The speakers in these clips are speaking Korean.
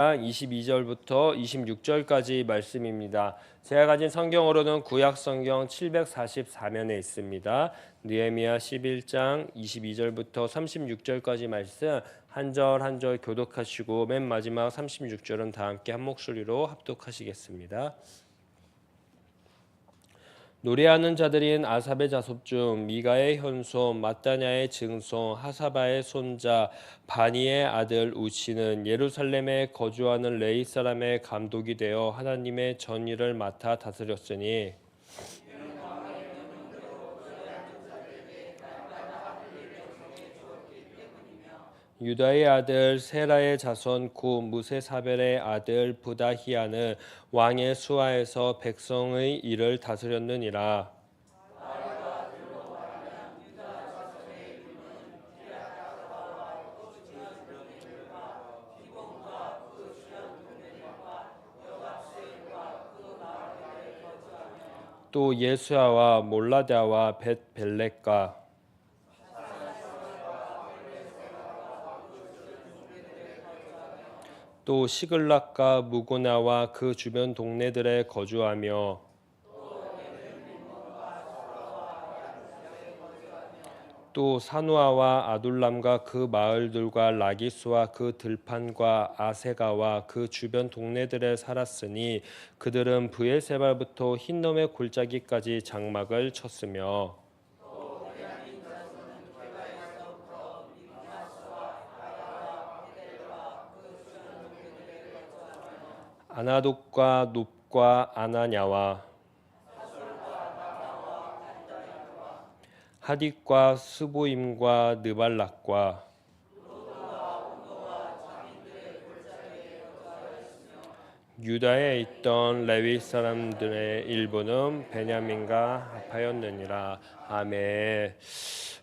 22절부터 26절까지 말씀입니다. 제가 가진 성경으로는 구약 성경 744면에 있습니다. 느헤미야 11장 22절부터 36절까지 말씀 한 절 한 절 교독하시고 맨 마지막 36절은 다 함께 한 목소리로 합독하시겠습니다. 노래하는 자들인 아삽의 자손 중 미가의 현손 마따냐의 증손 하사바의 손자 바니의 아들 우시는 예루살렘에 거주하는 레위 사람의 감독이 되어 하나님의 전일을 맡아 다스렸으니 유다의 아들 세라의 자손 구 무세사벨의 아들 부다히야는 왕의 수하에서 백성의 일을 다스렸느니라. 또 예수아와 몰라다와 벳벨렉과 또 시글락과 무고나와 그 주변 동네들에 거주하며 또 사누아와 아둘람과 그 마을들과 라기스와 그 들판과 아세가와 그 주변 동네들에 살았으니 그들은 브엘세바부터 흰놈의 골짜기까지 장막을 쳤으며 아나돗과 놉과 아나냐와 하딕과 스보임과 느발락과 유다에 있던 레위 사람들의 일부는 베냐민과 합하였느니라. 아멘.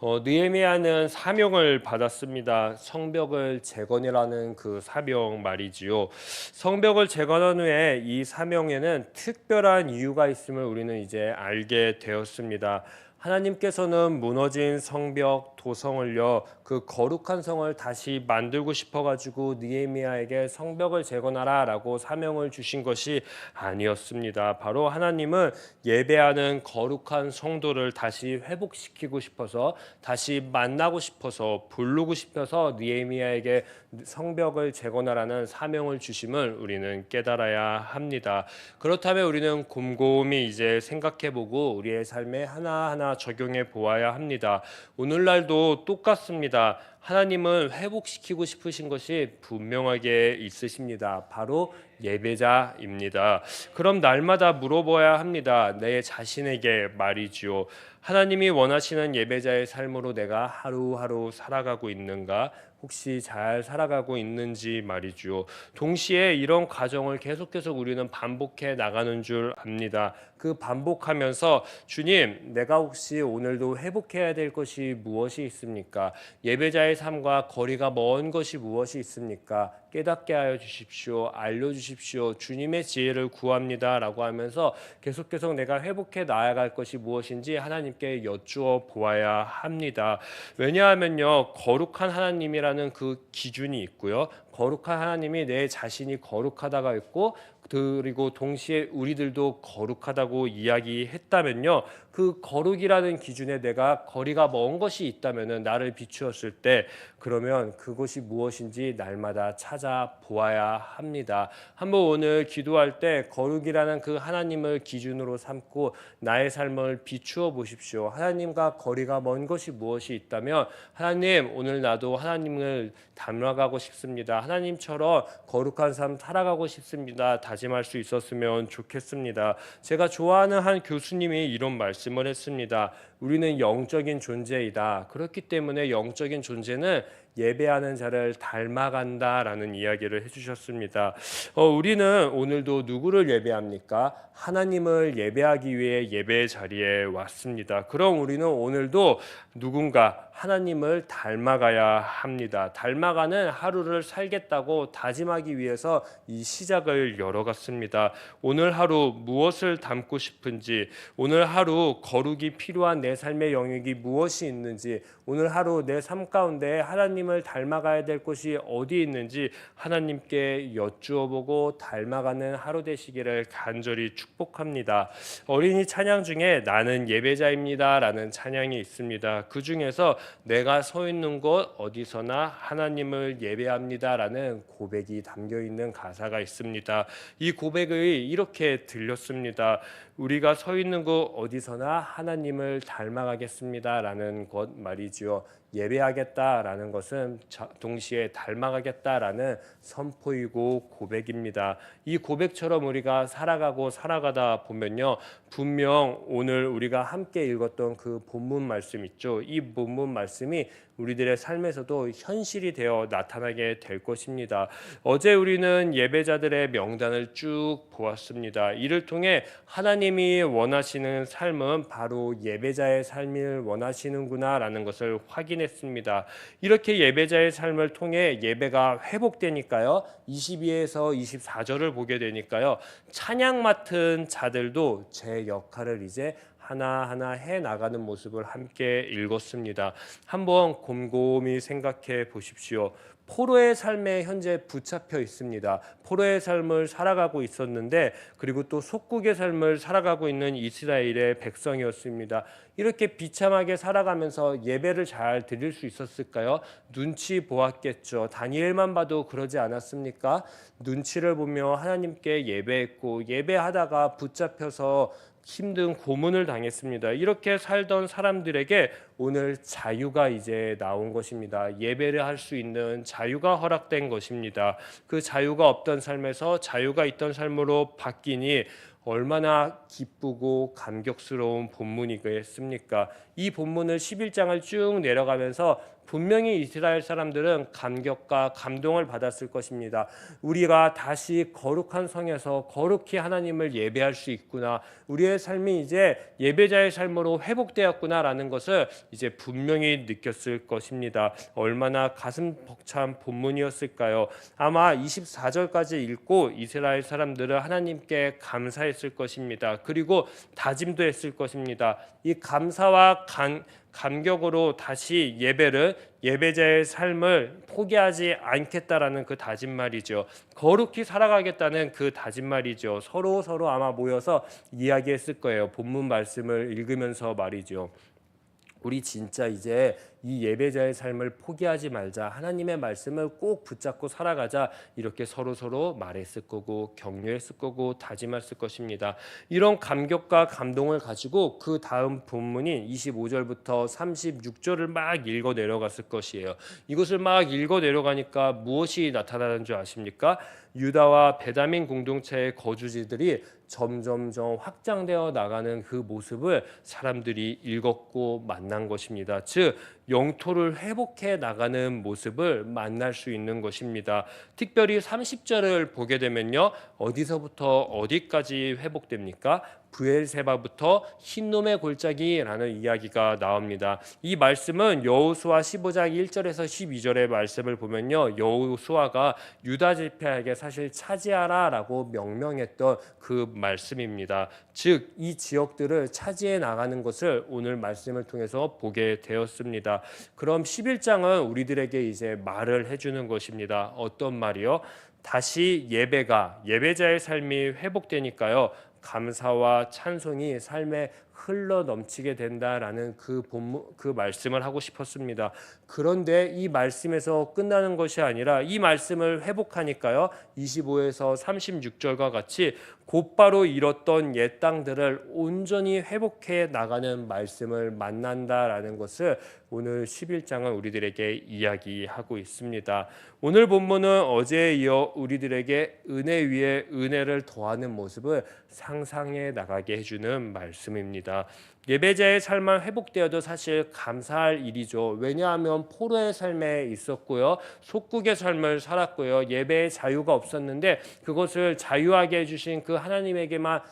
느헤미야는 사명을 받았습니다. 성벽을 재건이라는 그 사명 말이지요. 성벽을 재건한 후에 이 사명에는 특별한 이유가 있음을 우리는 이제 알게 되었습니다. 하나님께서는 무너진 성벽 도성을요, 그 거룩한 성을 다시 만들고 싶어가지고 느헤미야에게 성벽을 재건하라라고 사명을 주신 것이 아니었습니다. 바로 하나님은 예배하는 거룩한 성도를 다시 회복시키고 싶어서, 다시 만나고 싶어서, 부르고 싶어서 느헤미야에게 성벽을 재건하라는 사명을 주심을 우리는 깨달아야 합니다. 그렇다면 우리는 곰곰이 이제 생각해보고 우리의 삶에 하나하나 적용해 보아야 합니다. 오늘날도 똑같습니다. 하나님은 회복시키고 싶으신 것이 분명하게 있으십니다. 바로 예배자입니다. 그럼 날마다 물어봐야 합니다. 내 자신에게 말이지요. 하나님이 원하시는 예배자의 삶으로 내가 하루하루 살아가고 있는가? 혹시 잘 살아가고 있는지 말이죠. 동시에 이런 과정을 계속해서 우리는 반복해 나가는 줄 압니다. 그 반복하면서 주님, 내가 혹시 오늘도 회복해야 될 것이 무엇이 있습니까? 예배자의 삶과 거리가 먼 것이 무엇이 있습니까? 깨닫게 하여 주십시오. 알려주십시오. 주님의 지혜를 구합니다. 라고 하면서 계속 내가 회복해 나아갈 것이 무엇인지 하나님께 여쭈어 보아야 합니다. 왜냐하면요, 거룩한 하나님이라는 그 기준이 있고요. 거룩한 하나님이 내 자신이 거룩하다가 있고, 그리고 동시에 우리들도 거룩하다고 이야기했다면요, 그 거룩이라는 기준에 내가 거리가 먼 것이 있다면은 나를 비추었을 때, 그러면 그것이 무엇인지 날마다 찾아보아야 합니다. 한번 오늘 기도할 때 거룩이라는 그 하나님을 기준으로 삼고 나의 삶을 비추어 보십시오. 하나님과 거리가 먼 것이 무엇이 있다면, 하나님, 오늘 나도 하나님을 닮아가고 싶습니다. 하나님처럼 거룩한 삶 살아가고 싶습니다. 다짐할 수 있었으면 좋겠습니다. 제가 좋아하는 한 교수님이 이런 말씀을 했습니다. 우리는 영적인 존재이다. 그렇기 때문에 영적인 존재는 예배하는 자를 닮아간다라는 이야기를 해주셨습니다. 우리는 오늘도 누구를 예배합니까? 하나님을 예배하기 위해 예배 자리에 왔습니다. 그럼 우리는 오늘도 누군가 하나님을 닮아가야 합니다. 닮아가는 하루를 살겠다고 다짐하기 위해서 이 시작을 열어갔습니다. 오늘 하루 무엇을 닮고 싶은지, 오늘 하루 거룩이 필요한 내 삶의 영역이 무엇이 있는지, 오늘 하루 내 삶 가운데 하나님 하나님을 닮아가야 될 곳이 어디 있는지 하나님께 여쭈어보고 닮아가는 하루 되시기를 간절히 축복합니다. 어린이 찬양 중에 나는 예배자입니다 라는 찬양이 있습니다. 그 중에서 내가 서 있는 곳 어디서나 하나님을 예배합니다 라는 고백이 담겨 있는 가사가 있습니다. 이 고백이 이렇게 들렸습니다. 우리가 서 있는 곳 어디서나 하나님을 닮아가겠습니다 라는 것 말이지요. 예배하겠다라는 것은 동시에 닮아가겠다라는 선포이고 고백입니다. 이 고백처럼 우리가 살아가다 보면요, 분명 오늘 우리가 함께 읽었던 그 본문 말씀 있죠. 이 본문 말씀이 우리들의 삶에서도 현실이 되어 나타나게 될 것입니다. 어제 우리는 예배자들의 명단을 쭉 보았습니다. 이를 통해 하나님이 원하시는 삶은 바로 예배자의 삶을 원하시는구나라는 것을 확인했습니다. 이렇게 예배자의 삶을 통해 예배가 회복되니까요. 22에서 24절을 보게 되니까요. 찬양 맡은 자들도 제 역할을 이제 하나하나 해 나가는 모습을 함께 읽었습니다. 한번 곰곰이 생각해 보십시오. 포로의 삶에 현재 붙잡혀 있습니다. 포로의 삶을 살아가고 있었는데, 그리고 또 속국의 삶을 살아가고 있는 이스라엘의 백성이었습니다. 이렇게 비참하게 살아가면서 예배를 잘 드릴 수 있었을까요? 눈치 보았겠죠. 다니엘만 봐도 그러지 않았습니까? 눈치를 보며 하나님께 예배했고, 예배하다가 붙잡혀서 힘든 고문을 당했습니다. 이렇게 살던 사람들에게 오늘 자유가 이제 나온 것입니다. 예배를 할 수 있는 자유가 허락된 것입니다. 그 자유가 없던 삶에서 자유가 있던 삶으로 바뀌니 얼마나 기쁘고 감격스러운 본문이겠습니까? 이 본문을 11장을 쭉 내려가면서 분명히 이스라엘 사람들은 감격과 감동을 받았을 것입니다. 우리가 다시 거룩한 성에서 거룩히 하나님을 예배할 수 있구나. 우리의 삶이 이제 예배자의 삶으로 회복되었구나라는 것을 이제 분명히 느꼈을 것입니다. 얼마나 가슴 벅찬 본문이었을까요? 아마 24절까지 읽고 이스라엘 사람들은 하나님께 감사했을 것입니다. 그리고 다짐도 했을 것입니다. 이 감사와 감격으로 다시 예배자의 삶을 포기하지 않겠다라는 그 다짐 말이죠. 거룩히 살아가겠다는 그 다짐 말이죠. 서로 아마 모여서 이야기했을 거예요. 본문 말씀을 읽으면서 말이죠. 우리 진짜 이제 이 예배자의 삶을 포기하지 말자. 하나님의 말씀을 꼭 붙잡고 살아가자. 이렇게 서로 말했을 거고 격려했을 거고 다짐했을 것입니다. 이런 감격과 감동을 가지고 그 다음 본문인 25절부터 36절을 막 읽어 내려갔을 것이에요. 이것을 막 읽어 내려가니까 무엇이 나타나는 줄 아십니까? 유다와 베냐민 공동체의 거주지들이 점점점 확장되어 나가는 그 모습을 사람들이 읽었고 만난 것입니다. 즉 영토를 회복해 나가는 모습을 만날 수 있는 것입니다. 특별히 30절을 보게 되면요. 어디서부터 어디까지 회복됩니까? 브엘세바부터 흰놈의 골짜기라는 이야기가 나옵니다. 이 말씀은 여호수아 15장 1절에서 12절의 말씀을 보면요. 여호수아가 유다 지파에게 사실 차지하라라고 명령했던 그 말씀입니다. 즉 이 지역들을 차지해 나가는 것을 오늘 말씀을 통해서 보게 되었습니다. 그럼 11장은 우리들에게 이제 말을 해주는 것입니다. 어떤 말이요? 다시 예배자의 삶이 회복되니까요. 감사와 찬송이 삶에 흘러 넘치게 된다라는 그 말씀을 하고 싶었습니다. 그런데 이 말씀에서 끝나는 것이 아니라 이 말씀을 회복하니까요. 25에서 36절과 같이 곧바로 잃었던 옛 땅들을 온전히 회복해 나가는 말씀을 만난다라는 것을 오늘 11장은 우리들에게 이야기하고 있습니다. 오늘 본문은 어제에 이어 우리들에게 은혜 위에 은혜를 더하는 모습을 상상해 나가게 해주는 말씀입니다. 예배자의 삶만 회복되어도 사실 감사할 일이죠. 왜냐하면 포로의 삶에 있었고요. 속국의 삶을 살았고요. 예배의 자유가 없었는데 그것을 자유하게 해주신 그 하나님에게만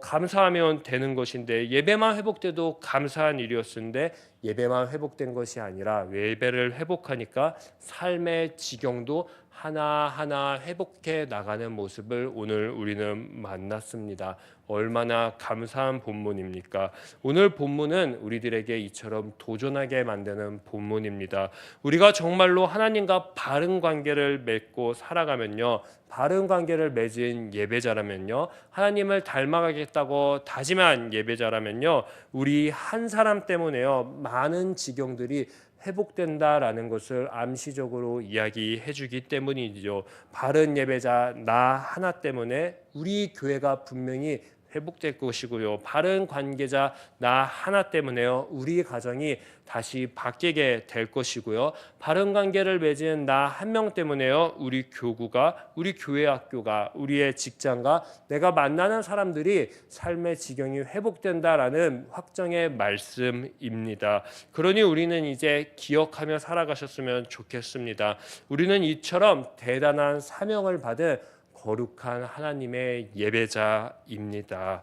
감사하면 되는 것인데 예배만 회복돼도 감사한 일이었는데 예배만 회복된 것이 아니라 예배를 회복하니까 삶의 지경도 하나하나 회복해 나가는 모습을 오늘 우리는 만났습니다. 얼마나 감사한 본문입니까? 오늘 본문은 우리들에게 이처럼 도전하게 만드는 본문입니다. 우리가 정말로 하나님과 바른 관계를 맺고 살아가면요, 바른 관계를 맺은 예배자라면요, 하나님을 닮아가겠다고 다짐한 예배자라면요, 우리 한 사람 때문에요 많은 지경들이 회복된다라는 것을 암시적으로 이야기해 주기 때문이죠. 바른 예배자 나 하나 때문에 우리 교회가 분명히 회복될 것이고요. 바른 관계자 나 하나 때문에요, 우리 가정이 다시 바뀌게 될 것이고요. 바른 관계를 맺은 나 한 명 때문에요, 우리 교구가, 우리 교회 학교가, 우리의 직장과 내가 만나는 사람들이 삶의 지경이 회복된다라는 확정의 말씀입니다. 그러니 우리는 이제 기억하며 살아가셨으면 좋겠습니다. 우리는 이처럼 대단한 사명을 받은 거룩한 하나님의 예배자입니다.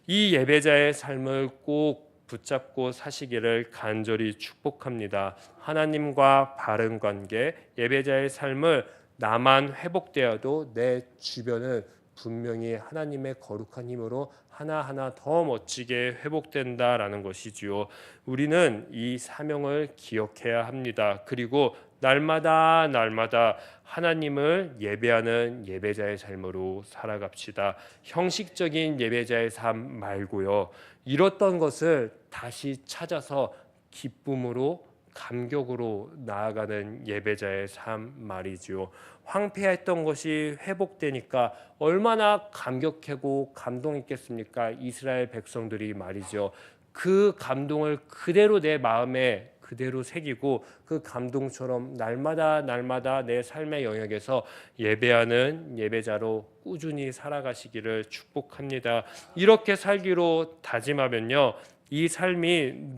이 예배자의 삶을 꼭 붙잡고 사시기를 간절히 축복합니다. 하나님과 바른 관계, 예배자의 삶을 나만 회복되어도 내 주변은 분명히 하나님의 거룩한 힘으로 하나하나 더 멋지게 회복된다라는 것이지요. 우리는 이 사명을 기억해야 합니다. 그리고 날마다 하나님을 예배하는 예배자의 삶으로 살아갑시다. 형식적인 예배자의 삶 말고요, 잃었던 것을 다시 찾아서 기쁨으로, 감격으로 나아가는 예배자의 삶 말이죠. 황폐했던 것이 회복되니까 얼마나 감격하고 감동했겠습니까? 이스라엘 백성들이 말이죠. 그 감동을 그대로 내 마음에 그대로 새기고 그 감동처럼 날마다 내 삶의 영역에서 예배하는 예배자로 꾸준히 살아가시기를 축복합니다. 이렇게 살기로 다짐하면요, 이 삶을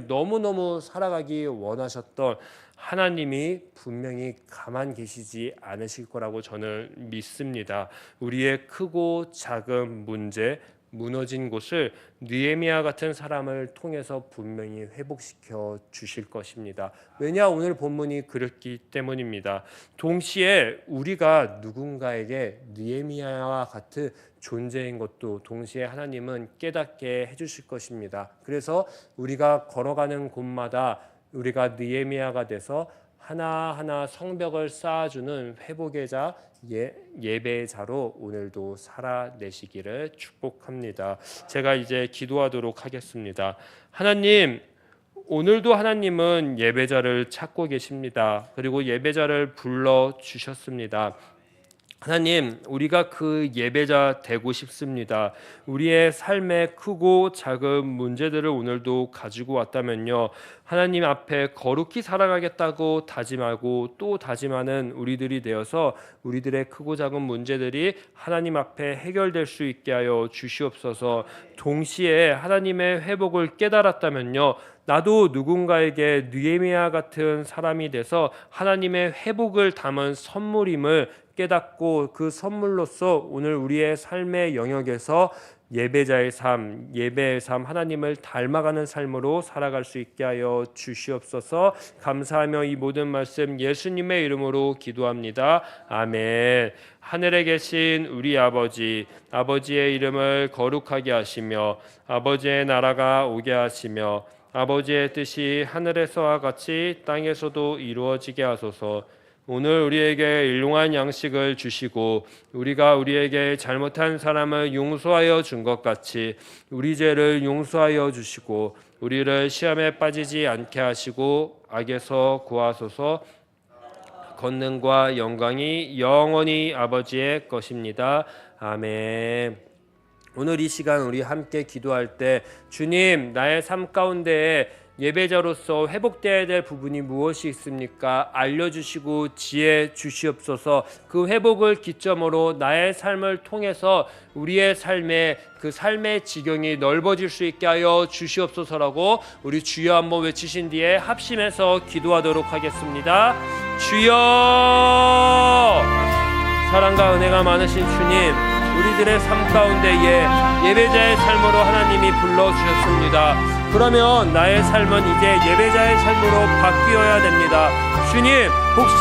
너무너무 살아가기 원하셨던 하나님이 분명히 가만 계시지 않으실 거라고 저는 믿습니다. 우리의 크고 작은 문제, 무너진 곳을 느헤미야 같은 사람을 통해서 분명히 회복시켜 주실 것입니다. 왜냐, 오늘 본문이 그렇기 때문입니다. 동시에 우리가 누군가에게 느헤미야와 같은 존재인 것도 동시에 하나님은 깨닫게 해주실 것입니다. 그래서 우리가 걸어가는 곳마다 우리가 느헤미야가 돼서 하나하나 성벽을 쌓아주는 회복의 자, 예배자로 오늘도 살아내시기를 축복합니다. 제가 이제 기도하도록 하겠습니다. 하나님, 오늘도 하나님은 예배자를 찾고 계십니다. 그리고 예배자를 불러주셨습니다. 하나님, 우리가 그 예배자 되고 싶습니다. 우리의 삶의 크고 작은 문제들을 오늘도 가지고 왔다면요, 하나님 앞에 거룩히 살아가겠다고 다짐하고 또 다짐하는 우리들이 되어서 우리들의 크고 작은 문제들이 하나님 앞에 해결될 수 있게 하여 주시옵소서. 동시에 하나님의 회복을 깨달았다면요, 나도 누군가에게 느헤미야 같은 사람이 돼서 하나님의 회복을 담은 선물임을 깨닫고 그 선물로서 오늘 우리의 삶의 영역에서 예배자의 삶, 예배의 삶, 하나님을 닮아가는 삶으로 살아갈 수 있게 하여 주시옵소서. 감사하며 이 모든 말씀 예수님의 이름으로 기도합니다. 아멘. 하늘에 계신 우리 아버지, 아버지의 이름을 거룩하게 하시며 아버지의 나라가 오게 하시며 아버지의 뜻이 하늘에서와 같이 땅에서도 이루어지게 하소서. 오늘 우리에게 일용할 양식을 주시고 우리가 우리에게 잘못한 사람을 용서하여 준 것 같이 우리 죄를 용서하여 주시고 우리를 시험에 빠지지 않게 하시고 악에서 구하소서. 권능과 영광이 영원히 아버지의 것입니다. 아멘. 오늘 이 시간 우리 함께 기도할 때 주님, 나의 삶 가운데 예배자로서 회복되어야 될 부분이 무엇이 있습니까? 알려주시고 지혜 주시옵소서. 그 회복을 기점으로 나의 삶을 통해서 우리의 삶의 그 삶의 지경이 넓어질 수 있게 하여 주시옵소서라고 우리 주여 한번 외치신 뒤에 합심해서 기도하도록 하겠습니다. 주여, 사랑과 은혜가 많으신 주님, 우리들의 삶 가운데에 예배자의 삶으로 하나님이 불러주셨습니다. 그러면 나의 삶은 이제 예배자의 삶으로 바뀌어야 됩니다. 주님, 혹시